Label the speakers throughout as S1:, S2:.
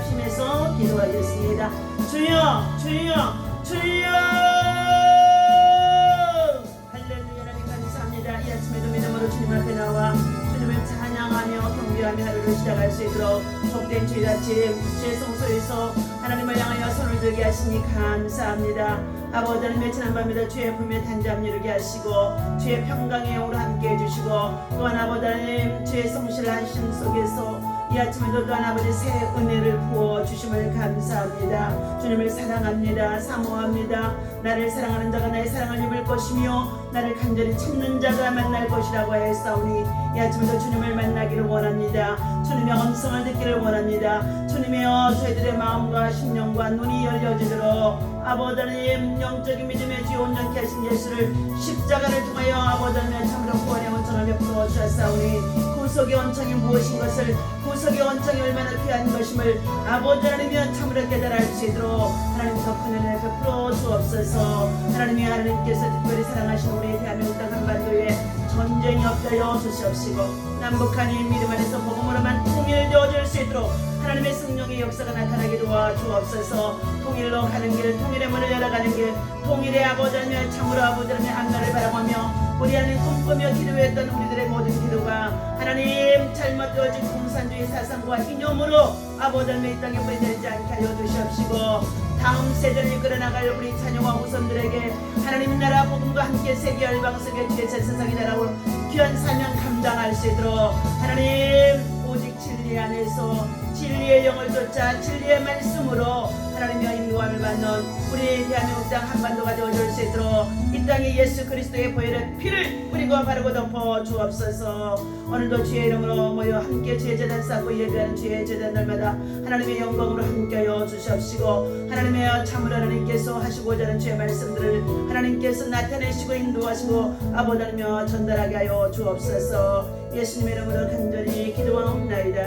S1: 합심해서 기도하겠습니다. 주여 주여 주여. 할렐루야. 하나님 감사합니다. 이 아침에도 믿음으로 주님 앞에 나와 주님을 찬양하며 경배하며 하루를 시작할 수 있도록 복된 주일 아침 주의 성소에서 하나님을 향하여 손을 들게 하시니 감사합니다. 아버지 하나님의 지난밤에도 주의 품에 단잠 이루게 하시고 주의 평강의 영으로 함께 해주시고 또한 아버지 하나님 주의 성실한 심 속에서 이 아침에도 또한 아버지 새 은혜를 부어주심을 감사합니다. 주님을 사랑합니다. 사모합니다. 나를 사랑하는 자가 나의 사랑을 입을 것이며 나를 간절히 찾는 자가 만날 것이라고 하였사오니 이 아침에도 주님을 만나기를 원합니다. 주님의 음성을 듣기를 원합니다. 주님이여 저희들의 마음과 심령과 눈이 열려지도록 아버지 하나님 영적인 믿음의 주 온전케 하신 예수를 십자가를 통하여 아버지 하나님 참으로 구원의 원천을 베풀어 주셨사오니 구속의 원천이 무엇인 것을 구속의 원천이 얼마나 귀한 것임을 아버지 하나님이여 참으로 깨달아 알 수 있도록 하나님께서 큰 은혜를 베풀어 주옵소서. 하나님께서 특별히 사랑하신 우리 대한민국 땅 한반도에 전쟁이 없다여 주시옵시고 남북한이 믿음 안에서 복음으로만 통일되어 줄 수 있도록 하나님의 성령의 역사가 나타나게 도와주옵소서. 통일로 가는 길, 통일의 문을 열어가는 길, 통일의 아버지 하나님 참으로 아버지 하나님의 안나를 바라보며 우리 안에 꿈꾸며 기도했던 우리들의 모든 기도가 하나님 잘못되어진 공산주의 사상과 이념으로 아버지 하나님의 이 땅에 뿌리내리지 않게 하여 주시옵시고 다음 세대를 이끌어나갈 우리 자녀와 후손들에게 하나님 나라 복음과 함께 세계 열방 속에 주의 세상이 나라로 귀한 사명 감당할 수 있도록 하나님 오직 진리 안에서 진리의 영을 쫓아 진리의 말씀으로 하나님의 인도함을 받는 우리 대한민국 땅 한반도가 되어줄 수 있도록 이 땅에 예수 그리스도의 보혈의 피를 뿌리고 바르고 덮어 주옵소서. 오늘도 주의 이름으로 모여 함께 주의 제단 쌓고 예배하는 주의 제단 날마다 하나님의 영광으로 함께하여 주시옵시고 하나님의 참으로 하나님께서 하시고자 하는 주의 말씀들을 하나님께서 나타내시고 인도하시고 아버지 하나님여 전달하게 하여 주옵소서. 예수님의 이름으로 간절히 기도하옵나이다.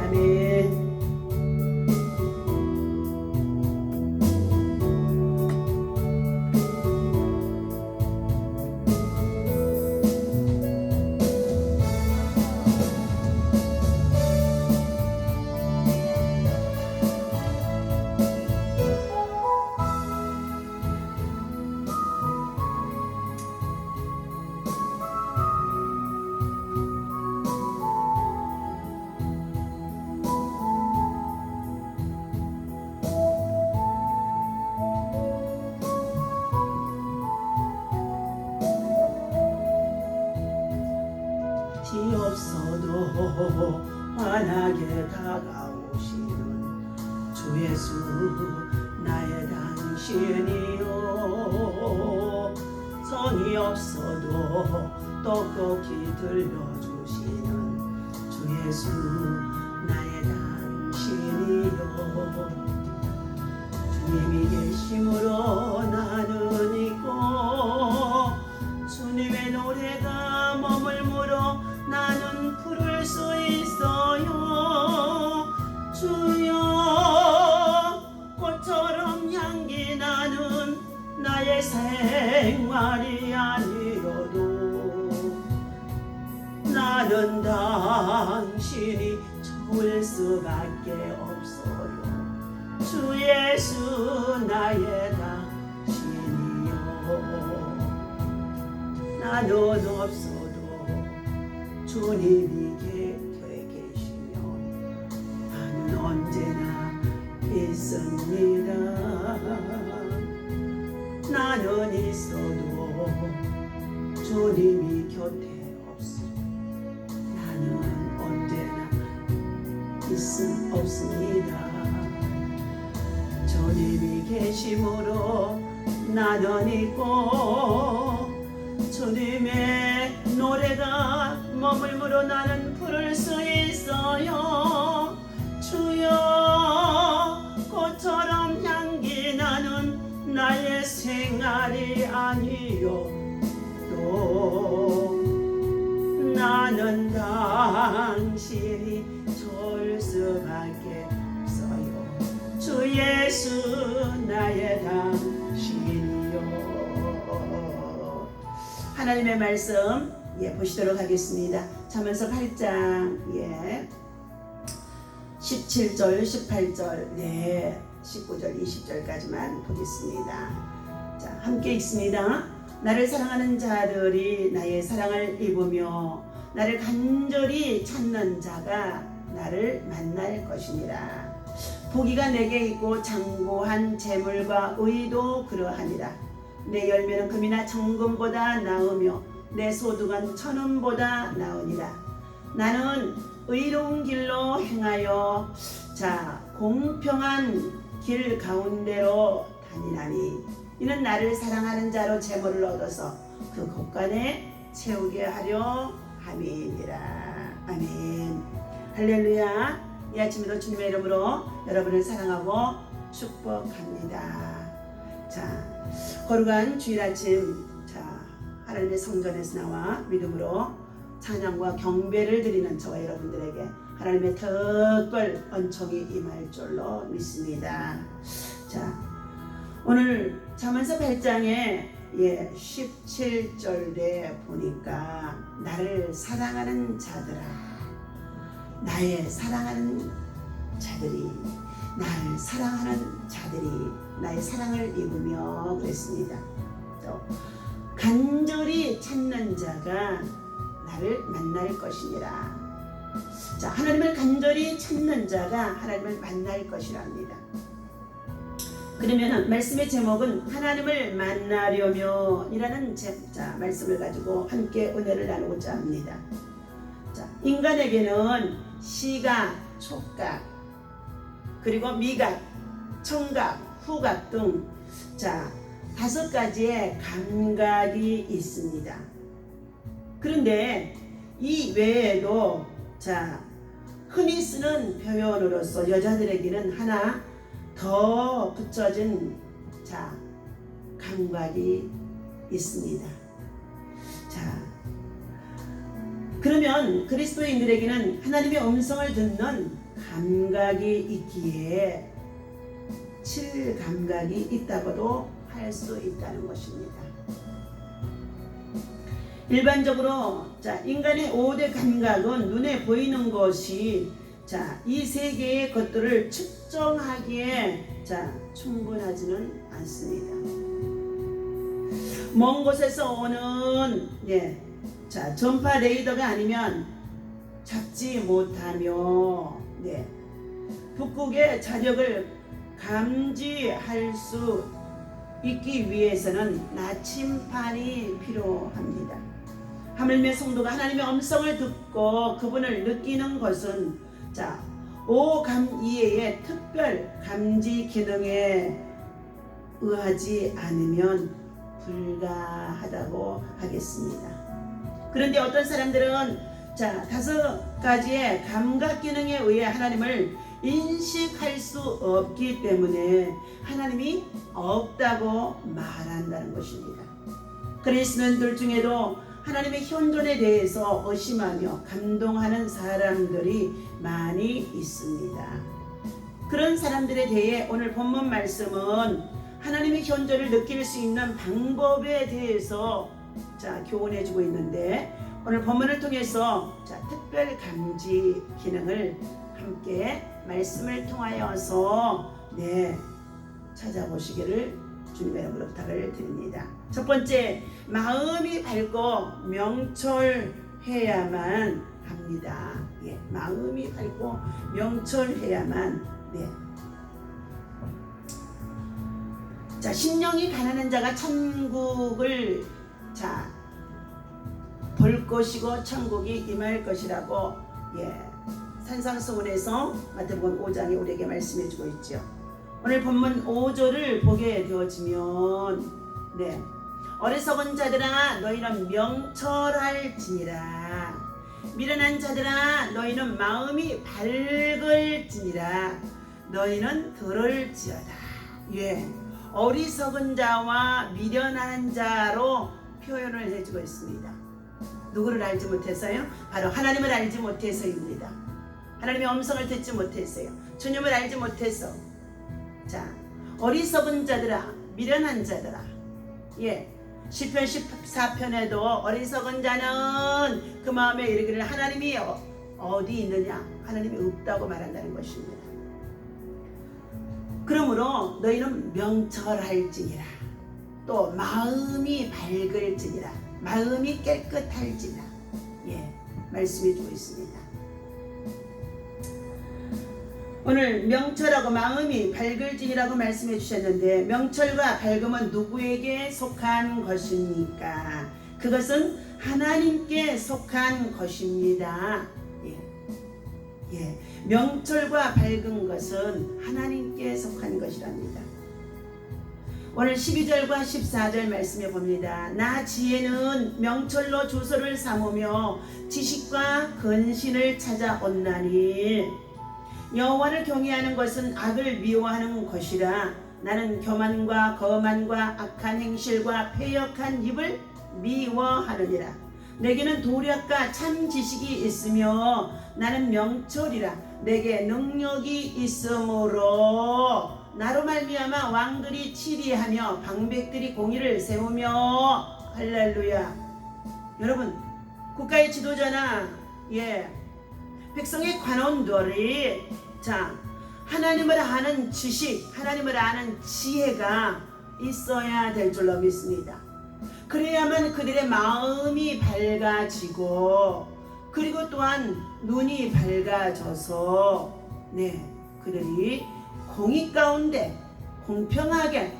S1: 아멘. 없어도 환하게 다가오시는 주 예수 나의 당신이요 성이 없어도 똑똑히 들려주시는 주 예수 나의 당신이요 주님이 계심으로 나는 있고 주님의 노래가 머물므로 나는 부를 수 있어요. 주여 꽃처럼 향기 나는 나의 생활이 아니어도 나는 당신이 좋을 수밖에 없어요. 주 예수 나의 당신이요 나는 없어도 주님이 곁에 계시면 나는 언제나 있습니다. 나는 있어도 주님이 곁에 없으면 나는 언제나 없습니다. 주님이 계심으로 나는 있고 주님의 노래가 머물므로 나는 부를 수 있어요. 주여 꽃처럼 향기 나는 나의 생활이 아니어도 나는 당신이 좋을 수밖에 없어요. 주 예수 나의 당신이요. 하나님의 말씀 보시도록 하겠습니다. 잠언서 8장 17절, 18절, 네, 19절, 20절까지만 보겠습니다. 자, 함께 읽습니다. 나를 사랑하는 자들이 나의 사랑을 입으며 나를 간절히 찾는 자가 나를 만날 것이니라. 부귀가 내게 있고 장고한 재물과 의도 그러하니라. 내 열매는 금이나 정금보다 나으며 내 소득은 천원보다 나으니라. 나는 의로운 길로 행하여 공평한 길 가운데로 다니나니 이는 나를 사랑하는 자로 재물을 얻어서 그 곳간에 채우게 하려 함이니라. 아멘. 할렐루야. 이 아침에도 주님의 이름으로 여러분을 사랑하고 축복합니다. 자, 거룩한 주일 아침, 하나님의 성전에서 나와 믿음으로 찬양과 경배를 드리는 저와 여러분들에게 하나님의 특별 은총이 임할 줄로 믿습니다. 자, 오늘 잠언서 8장에 17절에 보니까 나를 사랑하는 자들아, 나의 사랑하는 자들이, 나를 사랑하는 자들이 나의 사랑을 입으며 그랬습니다. 또 간절히 찾는 자가 나를 만날 것이니라. 자, 하나님을 간절히 찾는 자가 하나님을 만날 것이랍니다. 그러면 말씀의 제목은 하나님을 만나려면 이라는 말씀을 가지고 함께 은혜를 나누고자 합니다. 자, 인간에게는 시각, 촉각, 그리고 미각, 청각, 후각 등 5가지의 감각이 있습니다. 그런데 이 외에도 흔히 쓰는 표현으로서 여자들에게는 하나 더 붙여진 감각이 있습니다. 그러면 그리스도인들에게는 하나님의 음성을 듣는 감각이 있기에 7감각이 있다고도 할 수 있다는 것입니다. 일반적으로 인간의 5대 감각은 눈에 보이는 것이 이 3개의 것들을 측정하기에 충분하지는 않습니다. 먼 곳에서 오는 전파 레이더가 아니면 잡지 못하며 북극의 자력을 감지할 수 있기 위해서는 나침반이 필요합니다. 하물며 성도가 하나님의 음성을 듣고 그분을 느끼는 것은 5감 이외의 특별 감지 기능에 의하지 않으면 불가하다고 하겠습니다. 그런데 어떤 사람들은 5가지의 감각 기능에 의해 하나님을 인식할 수 없기 때문에 하나님이 없다고 말한다는 것입니다. 그리스도인들 중에도 하나님의 현존에 대해서 의심하며 감동하는 사람들이 많이 있습니다. 그런 사람들에 대해 오늘 본문 말씀은 하나님의 현존을 느낄 수 있는 방법에 대해서 교훈해주고 있는데, 오늘 본문을 통해서 특별 감지 기능을 함께 말씀을 통하여서 찾아보시기를 주님의 이름으로 부탁을 드립니다. 첫 번째, 마음이 밝고 명철해야만 합니다. 마음이 밝고 명철해야만. 심령이 가난한 자가 천국을 볼 것이고 천국이 임할 것이라고 산상수훈에서 마태복음 5장에 우리에게 말씀해주고 있죠. 오늘 본문 5절을 보게 되어지면 어리석은 자들아 너희는 명철할지니라, 미련한 자들아 너희는 마음이 밝을지니라, 너희는 들을지어다. 어리석은 자와 미련한 자로 표현을 해주고 있습니다. 누구를 알지 못해서요? 바로 하나님을 알지 못해서입니다. 하나님의 음성을 듣지 못했어요. 주님을 알지 못해서. 어리석은 자들아, 미련한 자들아. 시편 14편에도 어리석은 자는 그 마음에 이르기를 하나님이 어디 있느냐? 하나님이 없다고 말한다는 것입니다. 그러므로 너희는 명철할지니라, 또 마음이 밝을지니라, 마음이 깨끗할지니라, 말씀해 주고 있습니다. 오늘 명철하고 마음이 밝을지니라고 말씀해 주셨는데, 명철과 밝음은 누구에게 속한 것입니까? 그것은 하나님께 속한 것입니다. 명철과 밝은 것은 하나님께 속한 것이랍니다. 오늘 12절과 14절 말씀해 봅니다. 나 지혜는 명철로 조소를 삼으며 지식과 근신을 찾아온나니, 여호와를 경외하는 것은 악을 미워하는 것이라. 나는 교만과 거만과 악한 행실과 패역한 입을 미워하느니라. 내게는 도략과 참 지식이 있으며 나는 명철이라. 내게 능력이 있으므로 나로 말미암아 왕들이 치리하며 방백들이 공의를 세우며. 할렐루야. 여러분, 국가의 지도자나 백성의 관원들이 하나님을 아는 지식, 하나님을 아는 지혜가 있어야 될 줄로 믿습니다. 그래야만 그들의 마음이 밝아지고, 그리고 또한 눈이 밝아져서 그들이 공의 가운데 공평하게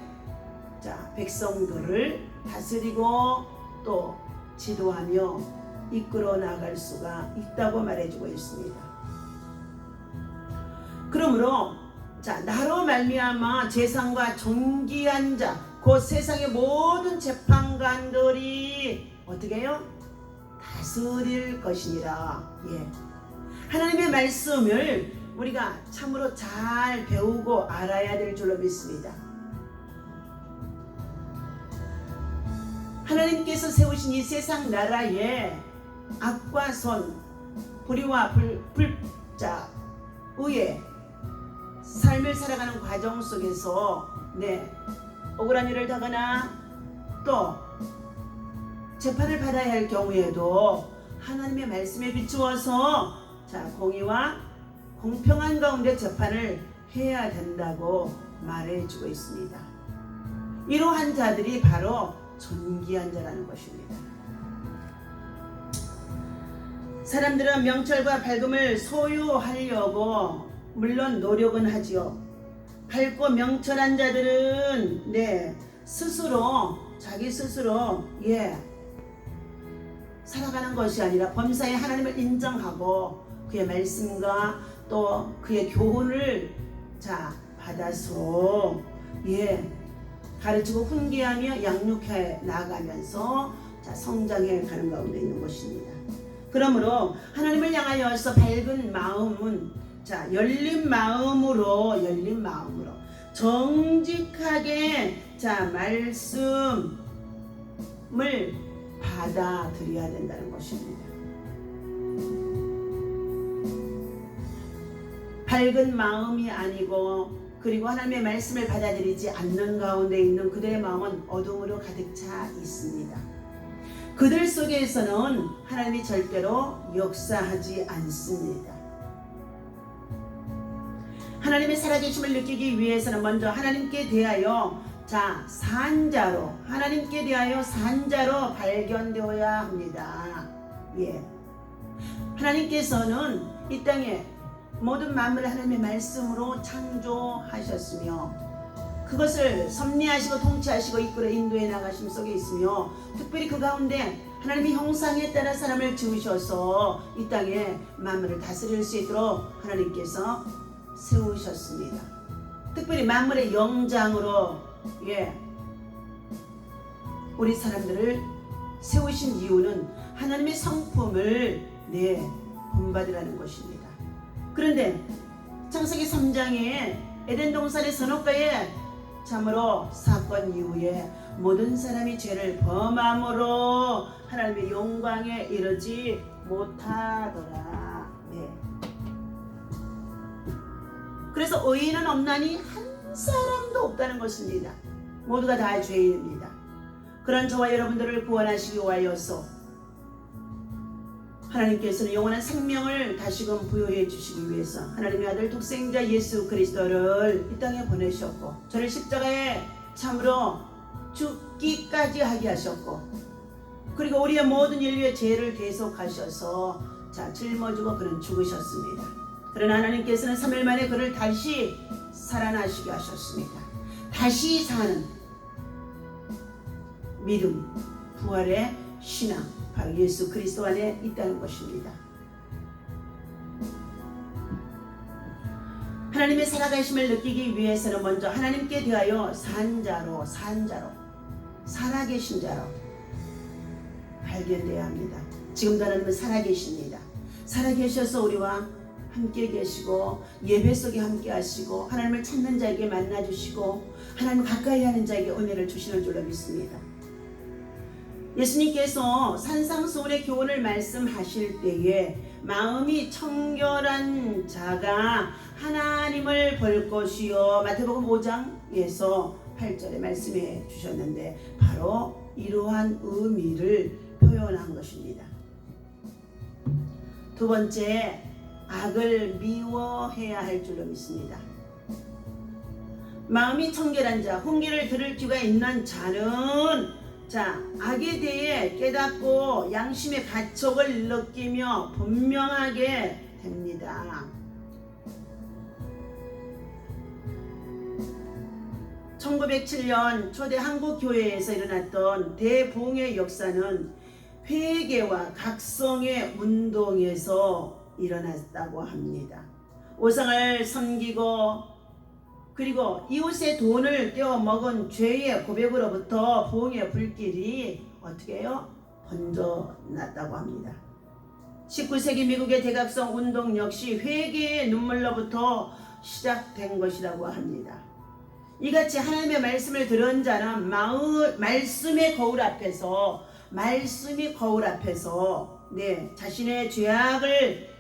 S1: 백성들을 다스리고 또 지도하며 이끌어 나갈 수가 있다고 말해주고 있습니다. 그러므로 나로 말미암아 재상과 존귀한 자, 곧 세상의 모든 재판관들이 어떻게 해요? 다스릴 것이니라. 하나님의 말씀을 우리가 참으로 잘 배우고 알아야 될 줄로 믿습니다. 하나님께서 세우신 이 세상 나라에 악과 선, 불의와 의의 삶을 살아가는 과정 속에서 억울한 일을 당하나 또 재판을 받아야 할 경우에도 하나님의 말씀에 비추어서 공의와 공평한 가운데 재판을 해야 된다고 말해주고 있습니다. 이러한 자들이 바로 존귀한 자라는 것입니다. 사람들은 명철과 밝음을 소유하려고 물론 노력은 하지요. 밝고 명철한 자들은 자기 스스로 살아가는 것이 아니라 범사에 하나님을 인정하고 그의 말씀과 또 그의 교훈을 받아서 가르치고 훈계하며 양육해 나가면서 성장해 가는 가운데 있는 것입니다. 그러므로 하나님을 향하여서 밝은 마음은 열린 마음으로 정직하게 말씀을 받아들여야 된다는 것입니다. 밝은 마음이 아니고 그리고 하나님의 말씀을 받아들이지 않는 가운데 있는 그들의 마음은 어둠으로 가득 차 있습니다. 그들 속에서는 하나님이 절대로 역사하지 않습니다. 하나님의 살아계심을 느끼기 위해서는 먼저 하나님께 대하여 하나님께 대하여 산자로 발견되어야 합니다. 하나님께서는 이 땅에 모든 만물을 하나님의 말씀으로 창조하셨으며 그것을 섭리하시고 통치하시고 이끌어 인도해 나가심 속에 있으며, 특별히 그 가운데 하나님의 형상에 따라 사람을 지으셔서 이 땅에 만물을 다스릴 수 있도록 하나님께서 세우셨습니다. 특별히 만물의 영장으로 우리 사람들을 세우신 이유는 하나님의 성품을 본받으라는 것입니다. 그런데 창세기 3장에 에덴 동산의 선악과에 참으로 사건 이후에 모든 사람이 죄를 범함으로 하나님의 영광에 이르지 못하더라. 그래서 의인은 없나니 한 사람도 없다는 것입니다. 모두가 다 죄인입니다. 그런 저와 여러분들을 구원하시기 위하여서 하나님께서는 영원한 생명을 다시금 부여해 주시기 위해서 하나님의 아들 독생자 예수 그리스도를 이 땅에 보내셨고 저를 십자가에 참으로 죽기까지 하게 하셨고 그리고 우리의 모든 인류의 죄를 대속하셔서 짊어지고 그는 죽으셨습니다. 그러나 하나님께서는 3일 만에 그를 다시 살아나시게 하셨습니다. 다시 사는 믿음, 부활의 신앙, 바로 예수 그리스도 안에 있다는 것입니다. 하나님의 살아가심을 느끼기 위해서는 먼저 하나님께 대하여 산자로 살아계신 자로 발견되어야 합니다. 지금도 하나님은 살아계십니다. 살아계셔서 우리와 함께 계시고 예배 속에 함께 하시고 하나님을 찾는 자에게 만나주시고 하나님을 가까이 하는 자에게 은혜를 주시는 줄로 믿습니다. 예수님께서 산상수훈의 교훈을 말씀하실 때에 마음이 청결한 자가 하나님을 볼 것이요 마태복음 5장에서 8절에 말씀해 주셨는데 바로 이러한 의미를 표현한 것입니다. 두 번째, 악을 미워해야 할 줄로 믿습니다. 마음이 청결한 자, 훈계를 들을 귀가 있는 자는 악에 대해 깨닫고 양심의 가책을 느끼며 분명하게 됩니다. 1907년 초대 한국교회에서 일어났던 대부흥의 역사는 회개와 각성의 운동에서 일어났다고 합니다. 우상을 섬기고 그리고 이웃의 돈을 떼어 먹은 죄의 고백으로부터 부흥의 불길이 어떻게 해요? 번져났다고 합니다. 19세기 미국의 대각성 운동 역시 회개의 눈물로부터 시작된 것이라고 합니다. 이같이 하나님의 말씀을 들은 자는 말씀의 거울 앞에서 자신의 죄악을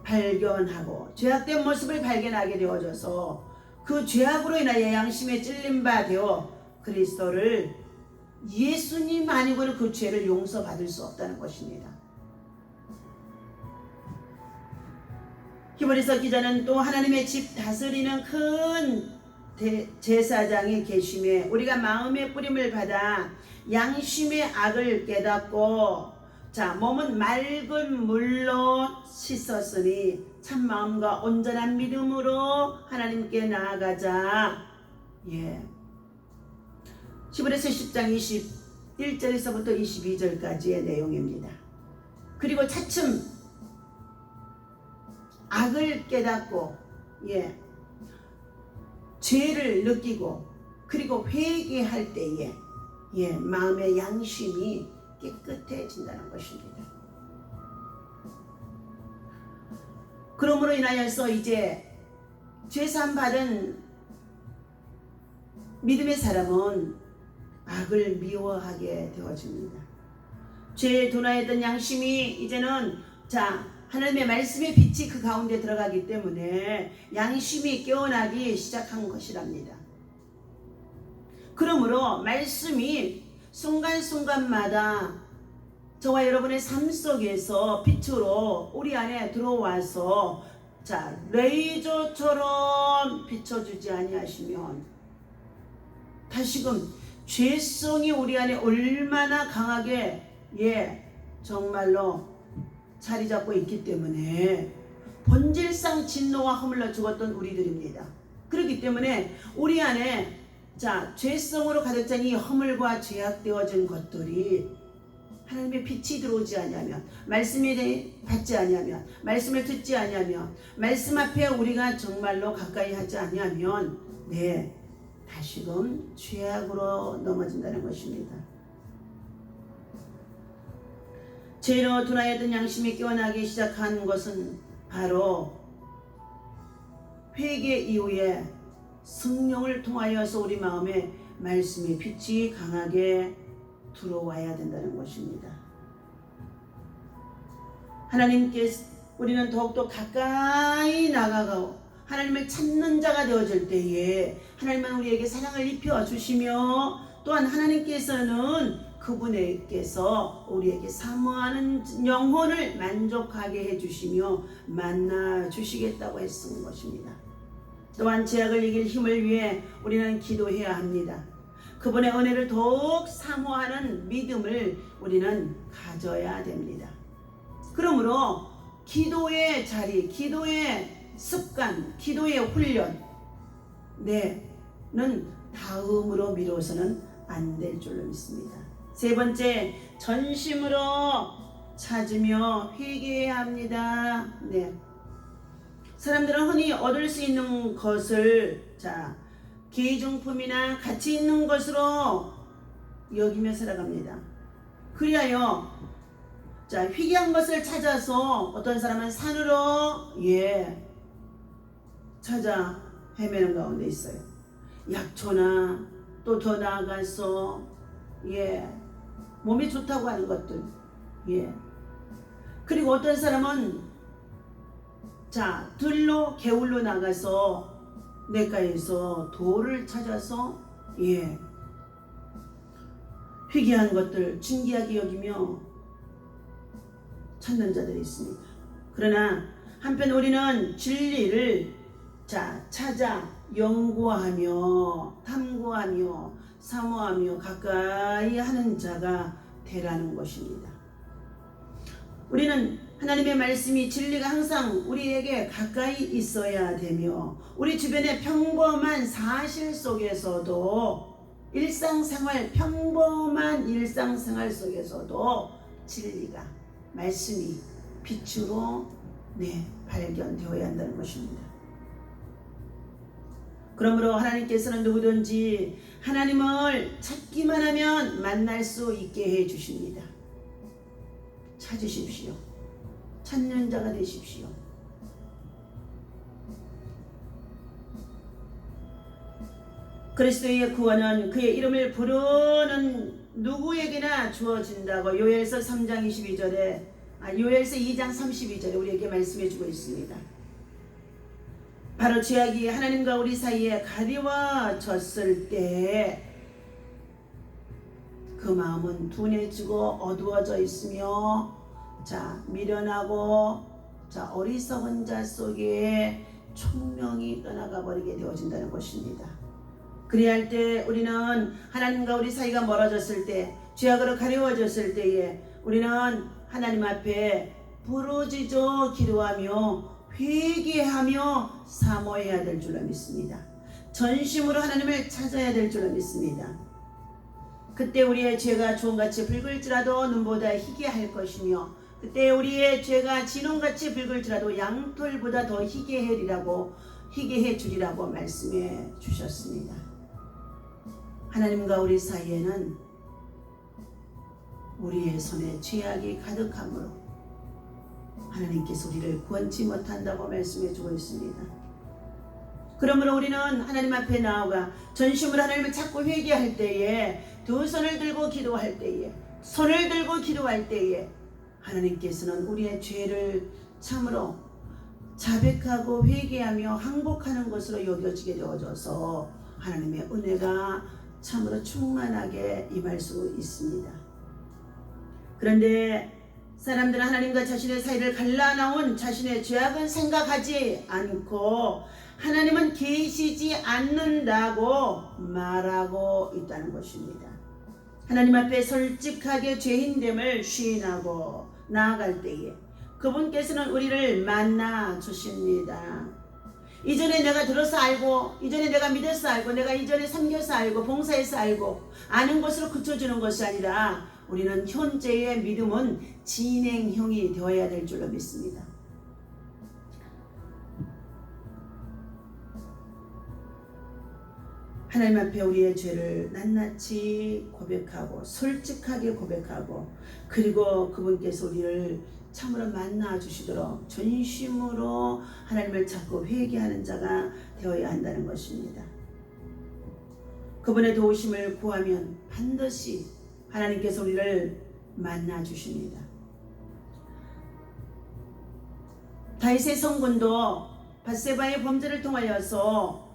S1: 발견하고 죄악된 모습을 발견하게 되어져서 그 죄악으로 인하여 양심에 찔린 바 되어 그리스도를 예수님 아니고는 그 죄를 용서받을 수 없다는 것입니다. 히브리서 기자는 또 하나님의 집 다스리는 큰 제사장이 계심에 우리가 마음의 뿌림을 받아 양심의 악을 깨닫고 몸은 맑은 물로 씻었으니 참 마음과 온전한 믿음으로 하나님께 나아가자. 히브리서 10장 21절에서부터 22절까지의 내용입니다. 그리고 차츰 악을 깨닫고 죄를 느끼고 그리고 회개할 때에 마음의 양심이 깨끗해진다는 것입니다. 그러므로 인하여서 이제 죄사함 받은 믿음의 사람은 악을 미워하게 되어집니다. 죄에 둔화했던 양심이 이제는 하나님의 말씀의 빛이 그 가운데 들어가기 때문에 양심이 깨어나기 시작한 것이랍니다. 그러므로 말씀이 순간순간마다 저와 여러분의 삶 속에서 빛으로 우리 안에 들어와서 레이저처럼 비춰주지 아니하시면 다시금 죄성이 우리 안에 얼마나 강하게 정말로 자리 잡고 있기 때문에 본질상 진노와 허물로 죽었던 우리들입니다. 그렇기 때문에 우리 안에 죄성으로 가득 찬 이 허물과 죄악되어진 것들이 하나님의 빛이 들어오지 아니하면 말씀에 받지 아니하면 말씀을 듣지 아니하면 말씀 앞에 우리가 정말로 가까이 하지 아니하면 다시금 죄악으로 넘어진다는 것입니다. 죄로 둔하였던 양심이 깨어나기 시작한 것은 바로 회개 이후에 성령을 통하여서 우리 마음에 말씀의 빛이 강하게 들어와야 된다는 것입니다. 하나님께 우리는 더욱더 가까이 나가고 하나님을 찾는 자가 되어질 때에 하나님은 우리에게 사랑을 입혀 주시며 또한 하나님께서는 그분에게서 우리에게 사모하는 영혼을 만족하게 해주시며 만나 주시겠다고 했던 것입니다. 또한 죄악을 이길 힘을 위해 우리는 기도해야 합니다. 그분의 은혜를 더욱 사모하는 믿음을 우리는 가져야 됩니다. 그러므로 기도의 자리, 기도의 습관, 기도의 훈련, 는 다음으로 미뤄서는 안 될 줄로 믿습니다. 세 번째, 전심으로 찾으며 회개해야 합니다. 사람들은 흔히 얻을 수 있는 것을 기중품이나 가치 있는 것으로 여기며 살아갑니다. 그리하여 희귀한 것을 찾아서 어떤 사람은 산으로 찾아 헤매는 가운데 있어요. 약초나 또 더 나아가서 몸이 좋다고 하는 것들, 그리고 어떤 사람은 들로 개울로 나가서 냇가에서 돌을 찾아서 희귀한 것들 진귀하게 여기며 찾는 자들이 있습니다. 그러나 한편 우리는 진리를 찾아 연구하며 탐구하며 사모하며 가까이 하는 자가 되라는 것입니다. 우리는 하나님의 말씀이 진리가 항상 우리에게 가까이 있어야 되며 우리 주변의 평범한 사실 속에서도 평범한 일상생활 속에서도 진리가 말씀이 빛으로 발견되어야 한다는 것입니다. 그러므로 하나님께서는 누구든지 하나님을 찾기만 하면 만날 수 있게 해 주십니다. 찾으십시오. 찾는 자가 되십시오. 그리스도의 구원은 그의 이름을 부르는 누구에게나 주어진다고 요엘서 3장 22절에 요엘서 2장 32절에 우리에게 말씀해 주고 있습니다. 바로 죄악이 하나님과 우리 사이에 가리워졌을 때 그 마음은 둔해지고 어두워져 있으며 미련하고 어리석은 자 속에 총명이 떠나가 버리게 되어진다는 것입니다. 그리할 때 우리는 하나님과 우리 사이가 멀어졌을 때, 죄악으로 가려워졌을 때에 우리는 하나님 앞에 부르짖어 기도하며 회개하며 사모해야 될 줄로 믿습니다. 전심으로 하나님을 찾아야 될 줄로 믿습니다. 그때 우리의 죄가 주홍같이 붉을지라도 눈보다 희게할 것이며 그때 우리의 죄가 진홍같이 붉을지라도 양털보다 더 희게해 주리라고 말씀해 주셨습니다. 하나님과 우리 사이에는 우리의 손에 죄악이 가득하므로 하나님께서 우리를 구원치 못한다고 말씀해 주고 있습니다. 그러므로 우리는 하나님 앞에 나아가 전심으로 하나님을 찾고 회개할 때에 두 손을 들고 기도할 때에 하나님께서는 우리의 죄를 참으로 자백하고 회개하며 항복하는 것으로 여겨지게 되어져서 하나님의 은혜가 참으로 충만하게 임할 수 있습니다. 그런데 사람들은 하나님과 자신의 사이를 갈라놓은 자신의 죄악은 생각하지 않고 하나님은 계시지 않는다고 말하고 있다는 것입니다. 하나님 앞에 솔직하게 죄인됨을 시인하고 나아갈 때에 그분께서는 우리를 만나 주십니다. 이전에 내가 들어서 알고, 이전에 내가 믿어서 알고, 내가 이전에 섬겨서 알고, 봉사해서 알고 아는 것으로 그쳐주는 것이 아니라 우리는 현재의 믿음은 진행형이 되어야 될 줄로 믿습니다. 하나님 앞에 우리의 죄를 낱낱이 고백하고 솔직하게 고백하고 그리고 그분께서 우리를 참으로 만나 주시도록 전심으로 하나님을 찾고 회개하는 자가 되어야 한다는 것입니다. 그분의 도우심을 구하면 반드시 하나님께서 우리를 만나 주십니다. 다윗의 성군도 밧세바의 범죄를 통하여서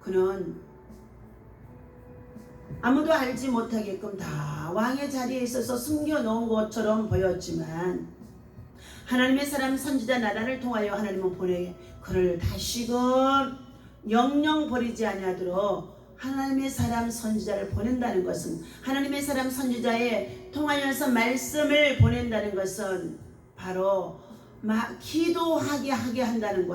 S1: 그는 아무도 알지 못하게끔 다 왕의 자리에 있어서 숨겨놓은 것처럼 보였지만 하나님의 사람 선지자 나단을 통하여 하나님은 보내 그를 다시금 영영 버리지 아니하도록 하나님의 사람 선지자를 보낸다는 것은, 하나님의 사람 선지자에 통하여서 말씀을 보낸다는 것은 바로 기도하게 하게 한다는 것.